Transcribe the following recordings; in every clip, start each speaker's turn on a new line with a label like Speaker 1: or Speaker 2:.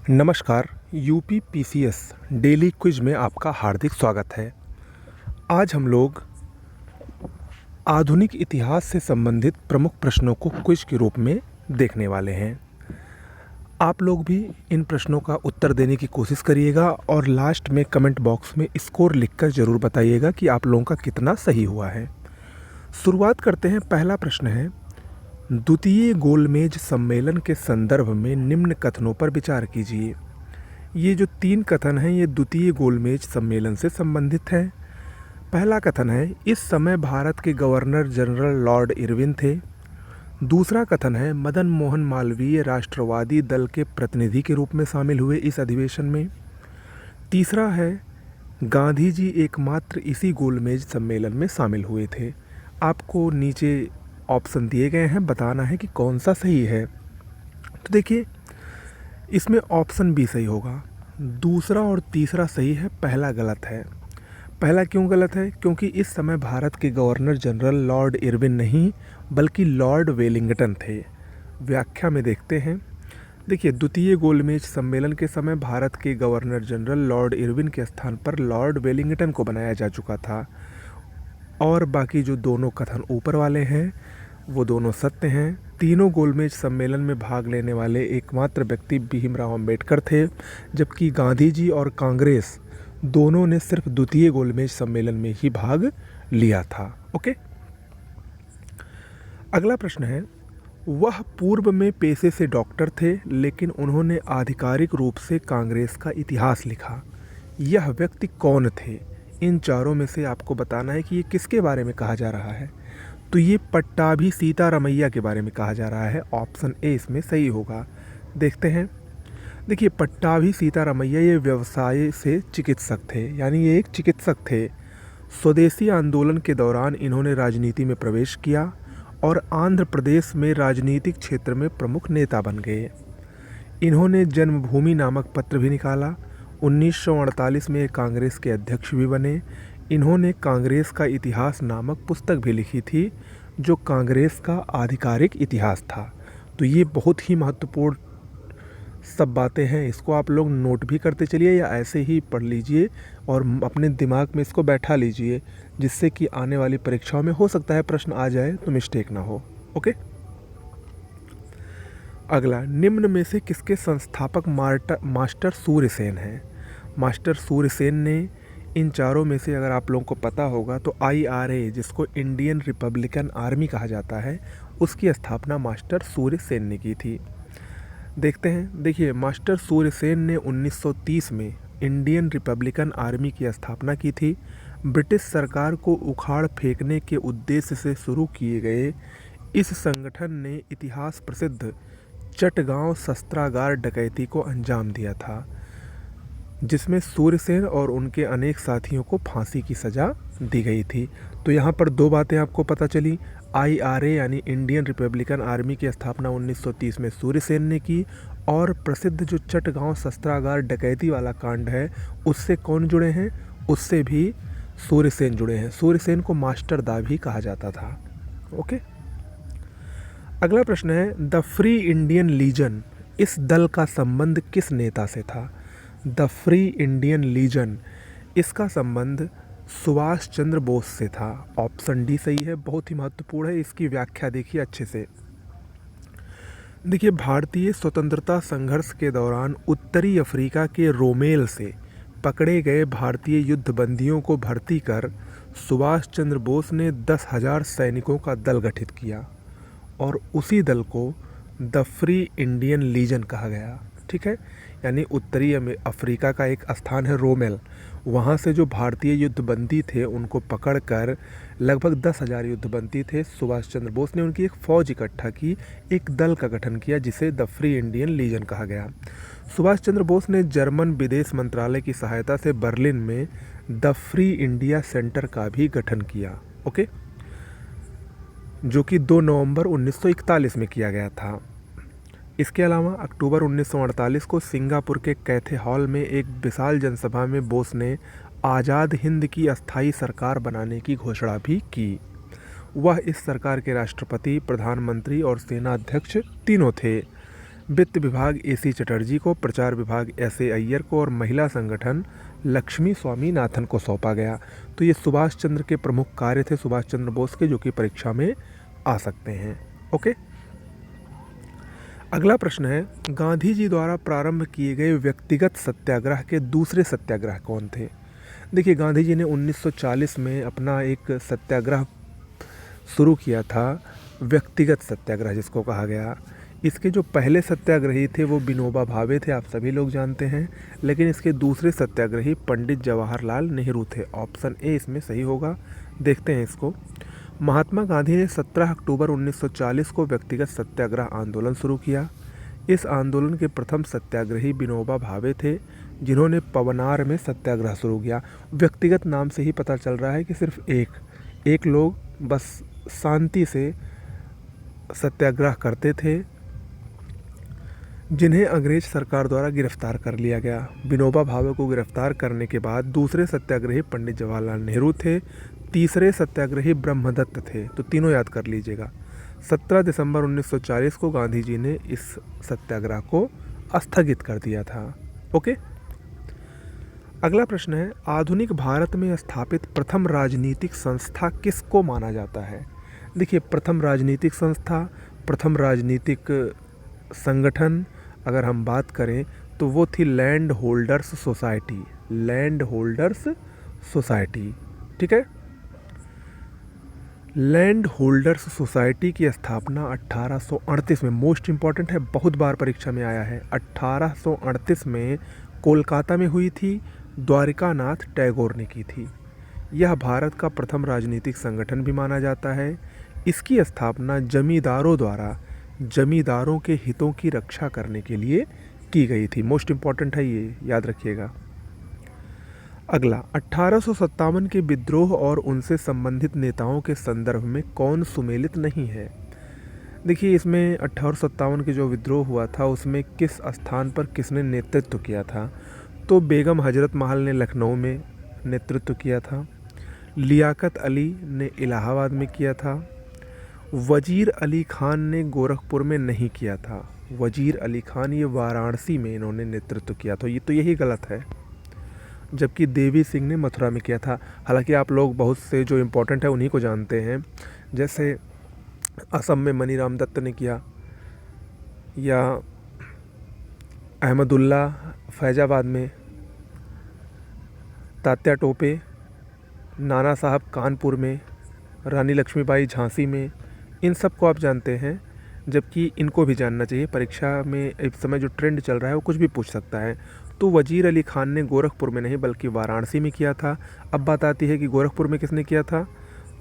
Speaker 1: नमस्कार। UP PCS daily quiz में आपका हार्दिक स्वागत है। आज हम लोग आधुनिक इतिहास से संबंधित प्रमुख प्रश्नों को क्विज के रूप में देखने वाले हैं। आप लोग भी इन प्रश्नों का उत्तर देने की कोशिश करिएगा और लास्ट में कमेंट बॉक्स में स्कोर लिखकर ज़रूर बताइएगा कि आप लोगों का कितना सही हुआ है। शुरुआत करते हैं। पहला प्रश्न है, द्वितीय गोलमेज सम्मेलन के संदर्भ में निम्न कथनों पर विचार कीजिए। ये जो 3 कथन हैं ये द्वितीय गोलमेज सम्मेलन से संबंधित हैं। पहला कथन है, इस समय भारत के गवर्नर जनरल लॉर्ड इरविन थे। दूसरा कथन है, मदन मोहन मालवीय राष्ट्रवादी दल के प्रतिनिधि के रूप में शामिल हुए इस अधिवेशन में। तीसरा है, गांधी जी एकमात्र इसी गोलमेज सम्मेलन में शामिल हुए थे। आपको नीचे ऑप्शन दिए गए हैं, बताना है कि कौन सा सही है। तो देखिए, इसमें ऑप्शन बी सही होगा। दूसरा और तीसरा सही है, पहला गलत है। पहला क्यों गलत है? क्योंकि इस समय भारत के गवर्नर जनरल लॉर्ड इरविन नहीं बल्कि लॉर्ड वेलिंगटन थे। व्याख्या में देखते हैं। देखिए, द्वितीय गोलमेज सम्मेलन के समय भारत के गवर्नर जनरल लॉर्ड इरविन के स्थान पर लॉर्ड वेलिंगटन को बनाया जा चुका था और बाकी जो दोनों कथन ऊपर वाले हैं वो दोनों सत्य हैं। तीनों गोलमेज सम्मेलन में भाग लेने वाले एकमात्र व्यक्ति भीमराव अंबेडकर थे, जबकि गांधी जी और कांग्रेस दोनों ने सिर्फ द्वितीय गोलमेज सम्मेलन में ही भाग लिया था। ओके, अगला प्रश्न है, वह पूर्व में पेशे से डॉक्टर थे लेकिन उन्होंने आधिकारिक रूप से कांग्रेस का इतिहास लिखा। यह व्यक्ति कौन थे? इन चारों में से आपको बताना है कि ये किसके बारे में कहा जा रहा है। तो ये पट्टाभी सीतारामैया के बारे में कहा जा रहा है। ऑप्शन ए इसमें सही होगा। देखते हैं। देखिए, पट्टाभी सीतारामैया ये व्यवसाय से चिकित्सक थे, यानी ये एक चिकित्सक थे। स्वदेशी आंदोलन के दौरान इन्होंने राजनीति में प्रवेश किया और आंध्र प्रदेश में राजनीतिक क्षेत्र में प्रमुख नेता बन गए। इन्होंने जन्मभूमि नामक पत्र भी निकाला। 1948 में कांग्रेस के अध्यक्ष भी बने। इन्होंने कांग्रेस का इतिहास नामक पुस्तक भी लिखी थी, जो कांग्रेस का आधिकारिक इतिहास था। तो ये बहुत ही महत्वपूर्ण सब बातें हैं। इसको आप लोग नोट भी करते चलिए या ऐसे ही पढ़ लीजिए और अपने दिमाग में इसको बैठा लीजिए, जिससे कि आने वाली परीक्षाओं में हो सकता है प्रश्न आ जाए तो मिस्टेक ना हो। ओके, अगला, निम्न में से किसके संस्थापक मास्टर सूर्यसेन हैं? मास्टर सूर्यसेन ने इन चारों में से, अगर आप लोगों को पता होगा तो IRA, जिसको इंडियन रिपब्लिकन आर्मी कहा जाता है, उसकी स्थापना मास्टर सूर्यसेन ने की थी। देखते हैं। देखिए, मास्टर सूर्यसेन ने 1930 में इंडियन रिपब्लिकन आर्मी की स्थापना की थी। ब्रिटिश सरकार को उखाड़ फेंकने के उद्देश्य से शुरू किए गए इस संगठन ने इतिहास प्रसिद्ध चटगांव शस्त्रागार डकैती को अंजाम दिया था, जिसमें सूर्यसेन और उनके अनेक साथियों को फांसी की सज़ा दी गई थी। तो यहाँ पर 2 बातें आपको पता चली। IRA यानी इंडियन रिपब्लिकन आर्मी की स्थापना 1930 में सूर्यसेन ने की, और प्रसिद्ध जो चटगांव शस्त्रागार डकैती वाला कांड है उससे कौन जुड़े हैं? उससे भी सूर्यसेन जुड़े हैं। सूर्यसेन को मास्टर दा भी कहा जाता था। ओके, अगला प्रश्न है, द फ्री इंडियन लीजन, इस दल का संबंध किस नेता से था? द फ्री इंडियन लीजन, इसका संबंध सुभाष चंद्र बोस से था। ऑप्शन डी सही है, बहुत ही महत्वपूर्ण है। इसकी व्याख्या देखिए अच्छे से। देखिए, भारतीय स्वतंत्रता संघर्ष के दौरान उत्तरी अफ्रीका के रोमेल से पकड़े गए भारतीय युद्धबंदियों को भर्ती कर सुभाष चंद्र बोस ने 10,000 सैनिकों का दल गठित किया और उसी दल को द फ्री इंडियन लीजन कहा गया। ठीक है, यानी उत्तरी अफ्रीका का एक स्थान है रोमेल, वहाँ से जो भारतीय युद्धबंदी थे उनको पकड़कर, लगभग 10,000 युद्धबंदी थे, सुभाष चंद्र बोस ने उनकी एक फ़ौज इकट्ठा की, एक दल का गठन किया जिसे द फ्री इंडियन लीजन कहा गया। सुभाष चंद्र बोस ने जर्मन विदेश मंत्रालय की सहायता से बर्लिन में द फ्री इंडिया सेंटर का भी गठन किया। ओके, जो कि 2 नवंबर 1941 में किया गया था। इसके अलावा अक्टूबर 1948 को सिंगापुर के कैथे हॉल में एक विशाल जनसभा में बोस ने आज़ाद हिंद की अस्थायी सरकार बनाने की घोषणा भी की। वह इस सरकार के राष्ट्रपति, प्रधानमंत्री और सेना अध्यक्ष तीनों थे। वित्त विभाग AC चटर्जी को, प्रचार विभाग SA अय्यर को और महिला संगठन लक्ष्मी स्वामीनाथन को सौंपा गया। तो ये सुभाष चंद्र के प्रमुख कार्य थे, सुभाष चंद्र बोस के, जो कि परीक्षा में आ सकते हैं। ओके, अगला प्रश्न है, गांधी जी द्वारा प्रारंभ किए गए व्यक्तिगत सत्याग्रह के दूसरे सत्याग्रह कौन थे? देखिए, गांधी जी ने 1940 में अपना एक सत्याग्रह शुरू किया था, व्यक्तिगत सत्याग्रह जिसको कहा गया। इसके जो पहले सत्याग्रही थे वो विनोबा भावे थे, आप सभी लोग जानते हैं, लेकिन इसके दूसरे सत्याग्रही पंडित जवाहरलाल नेहरू थे। ऑप्शन ए इसमें सही होगा। देखते हैं इसको। महात्मा गांधी ने 17 अक्टूबर 1940 को व्यक्तिगत सत्याग्रह आंदोलन शुरू किया। इस आंदोलन के प्रथम सत्याग्रही विनोबा भावे थे, जिन्होंने पवनार में सत्याग्रह शुरू किया। व्यक्तिगत नाम से ही पता चल रहा है कि सिर्फ एक लोग बस शांति से सत्याग्रह करते थे, जिन्हें अंग्रेज सरकार द्वारा गिरफ्तार कर लिया गया। विनोबा भावे को गिरफ्तार करने के बाद दूसरे सत्याग्रही पंडित जवाहरलाल नेहरू थे, तीसरे सत्याग्रही ब्रह्मदत्त थे। तो तीनों याद कर लीजिएगा। 17 दिसंबर 1940 को गांधी जी ने इस सत्याग्रह को स्थगित कर दिया था। ओके, अगला प्रश्न है, आधुनिक भारत में स्थापित प्रथम राजनीतिक संस्था किसको माना जाता है? देखिए, प्रथम राजनीतिक संस्था, प्रथम राजनीतिक संगठन अगर हम बात करें तो वो थी land holders society. Land holders society, ठीक है। लैंड होल्डर्स सोसाइटी की स्थापना 1838 में, मोस्ट इम्पॉर्टेंट है, बहुत बार परीक्षा में आया है, 1838 में कोलकाता में हुई थी। द्वारिकानाथ टैगोर ने की थी। यह भारत का प्रथम राजनीतिक संगठन भी माना जाता है। इसकी स्थापना जमींदारों द्वारा जमींदारों के हितों की रक्षा करने के लिए की गई थी। मोस्ट इम्पॉर्टेंट है, ये याद रखिएगा। अगला, 1857 के विद्रोह और उनसे संबंधित नेताओं के संदर्भ में कौन सुमेलित नहीं है? देखिए, इसमें 1857 के जो विद्रोह हुआ था उसमें किस स्थान पर किसने नेतृत्व किया था? तो बेगम हजरत महल ने लखनऊ में नेतृत्व किया था, लियाकत अली ने इलाहाबाद में किया था, वजीर अली खान ने गोरखपुर में नहीं किया था। वजीर अली खान ये वाराणसी में इन्होंने नेतृत्व किया था। ये तो यही गलत है, जबकि देवी सिंह ने मथुरा में किया था। हालांकि आप लोग बहुत से जो इम्पोर्टेंट है उन्हीं को जानते हैं, जैसे असम में मनीराम दत्त ने किया, या अहमदुल्ला फैजाबाद में, तात्या टोपे, नाना साहब कानपुर में, रानी लक्ष्मीबाई झांसी में। इन सब को आप जानते हैं, जबकि इनको भी जानना चाहिए। परीक्षा में इस समय जो ट्रेंड चल रहा है वो कुछ भी पूछ सकता है। तो वजीर अली खान ने गोरखपुर में नहीं बल्कि वाराणसी में किया था। अब बात आती है कि गोरखपुर में किसने किया था?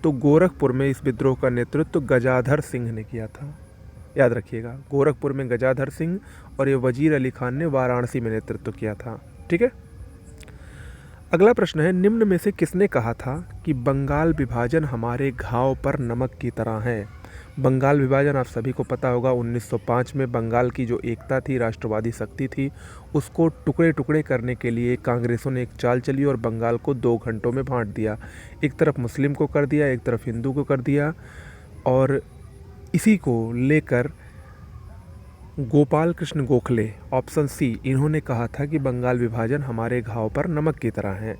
Speaker 1: तो गोरखपुर में इस विद्रोह का नेतृत्व गजाधर सिंह ने किया था। याद रखिएगा, गोरखपुर में गजाधर सिंह और ये वजीर अली खान ने वाराणसी में नेतृत्व किया था। ठीक है, अगला प्रश्न है, निम्न में से किसने कहा था कि बंगाल विभाजन हमारे घाव पर नमक की तरह है? बंगाल विभाजन आप सभी को पता होगा, 1905 में बंगाल की जो एकता थी, राष्ट्रवादी शक्ति थी, उसको टुकड़े टुकड़े करने के लिए कांग्रेसों ने एक चाल चली और बंगाल को 2 घंटों में बांट दिया। एक तरफ मुस्लिम को कर दिया, एक तरफ हिंदू को कर दिया। और इसी को लेकर गोपाल कृष्ण गोखले, ऑप्शन सी, इन्होंने कहा था कि बंगाल विभाजन हमारे घाव पर नमक की तरह है।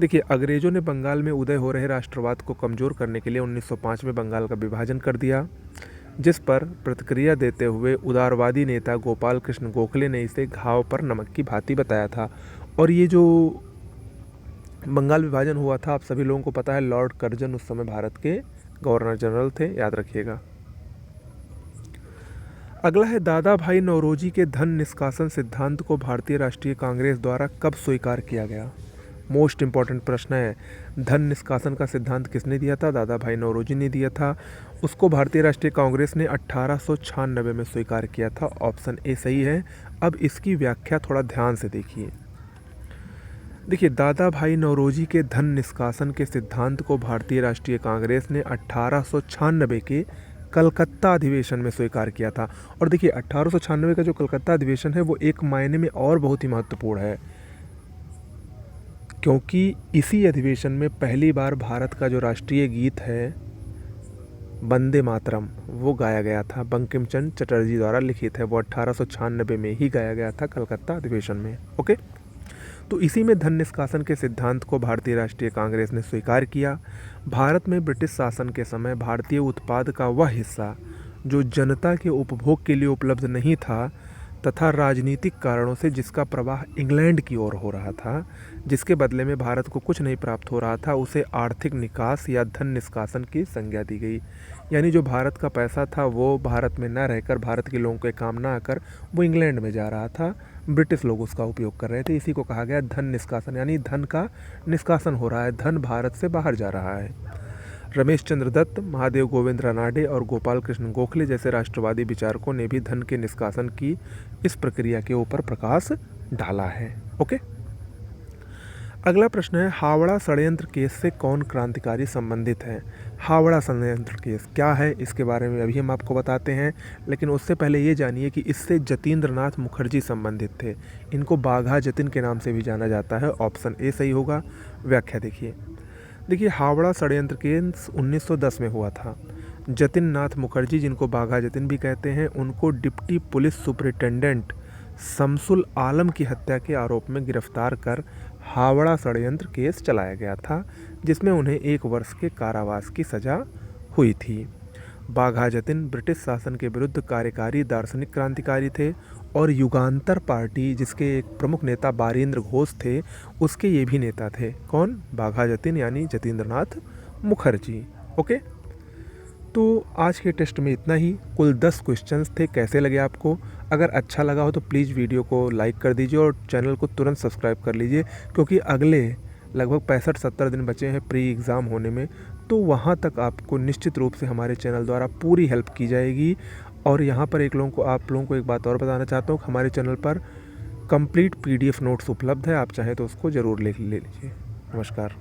Speaker 1: देखिए, अंग्रेज़ों ने बंगाल में उदय हो रहे राष्ट्रवाद को कमज़ोर करने के लिए 1905 में बंगाल का विभाजन कर दिया, जिस पर प्रतिक्रिया देते हुए उदारवादी नेता गोपाल कृष्ण गोखले ने इसे घाव पर नमक की भांति बताया था। और ये जो बंगाल विभाजन हुआ था, आप सभी लोगों को पता है, लॉर्ड कर्जन उस समय भारत के गवर्नर जनरल थे, याद रखिएगा। अगला है, दादा भाई नौरोजी के धन निष्कासन सिद्धांत को भारतीय राष्ट्रीय कांग्रेस द्वारा कब स्वीकार किया गया? मोस्ट इम्पॉर्टेंट प्रश्न है। धन निष्कासन का सिद्धांत किसने दिया था? दादा भाई नौरोजी ने दिया था। उसको भारतीय राष्ट्रीय कांग्रेस ने 1896 में स्वीकार किया था। ऑप्शन ए सही है। अब इसकी व्याख्या थोड़ा ध्यान से देखिए। देखिए, दादा भाई नौरोजी के धन निष्कासन के सिद्धांत को भारतीय राष्ट्रीय कांग्रेस ने 1896 के कलकत्ता अधिवेशन में स्वीकार किया था। और देखिए, 1896 का जो कलकत्ता अधिवेशन है वो एक मायने में और बहुत ही महत्वपूर्ण है, क्योंकि इसी अधिवेशन में पहली बार भारत का जो राष्ट्रीय गीत है वंदे मातरम वो गाया गया था, बंकिम चंद्र चटर्जी द्वारा लिखित है। वो 1896 में ही गाया गया था कलकत्ता अधिवेशन में। ओके, तो इसी में धन निष्कासन के सिद्धांत को भारतीय राष्ट्रीय कांग्रेस ने स्वीकार किया। भारत में ब्रिटिश शासन के समय भारतीय उत्पाद का वह हिस्सा जो जनता के उपभोग के लिए उपलब्ध नहीं था तथा राजनीतिक कारणों से जिसका प्रवाह इंग्लैंड की ओर हो रहा था, जिसके बदले में भारत को कुछ नहीं प्राप्त हो रहा था, उसे आर्थिक निकास या धन निष्कासन की संज्ञा दी गई। यानी जो भारत का पैसा था वो भारत में न रहकर, भारत के लोगों के काम ना आकर वो इंग्लैंड में जा रहा था, ब्रिटिश लोग उसका उपयोग कर रहे थे। इसी को कहा गया धन निष्कासन, यानी धन का निष्कासन हो रहा है, धन भारत से बाहर जा रहा है। रमेश चंद्र दत्त, महादेव गोविंद रानाडे और गोपाल कृष्ण गोखले जैसे राष्ट्रवादी विचारकों ने भी धन के निष्कासन की इस प्रक्रिया के ऊपर प्रकाश डाला है। ओके, अगला प्रश्न है, हावड़ा षड्यंत्र केस से कौन क्रांतिकारी संबंधित है? हावड़ा षड्यंत्र केस क्या है, इसके बारे में अभी हम आपको बताते हैं, लेकिन उससे पहले ये जानिए कि इससे जतीन्द्र नाथ मुखर्जी संबंधित थे। इनको बाघा जतिन के नाम से भी जाना जाता है। ऑप्शन ए सही होगा। व्याख्या देखिए, हावड़ा षड्यंत्र केस 1910 में हुआ था। जतिन नाथ मुखर्जी, जिनको बाघा जतिन भी कहते हैं, उनको डिप्टी पुलिस सुपरिटेंडेंट शमसुल आलम की हत्या के आरोप में गिरफ्तार कर हावड़ा षड्यंत्र केस चलाया गया था, जिसमें उन्हें 1 वर्ष के कारावास की सज़ा हुई थी। बाघा जतिन ब्रिटिश शासन के विरुद्ध कार्यकारी दार्शनिक क्रांतिकारी थे और युगांतर पार्टी, जिसके एक प्रमुख नेता बारेंद्र घोष थे, उसके ये भी नेता थे। कौन? बाघा जतिन यानी जतीन्द्र नाथ मुखर्जी। ओके, तो आज के टेस्ट में इतना ही। कुल 10 क्वेश्चंस थे। कैसे लगे आपको? अगर अच्छा लगा हो तो प्लीज़ वीडियो को लाइक कर दीजिए और चैनल को तुरंत सब्सक्राइब कर लीजिए, क्योंकि अगले लगभग 65-70 दिन बचे हैं प्री एग्ज़ाम होने में, तो वहाँ तक आपको निश्चित रूप से हमारे चैनल द्वारा पूरी हेल्प की जाएगी। और यहाँ पर आप लोगों को एक बात और बताना चाहता हूँ, हमारे चैनल पर कंप्लीट PDF नोट्स उपलब्ध है, आप चाहें तो उसको ज़रूर ले लीजिए। नमस्कार।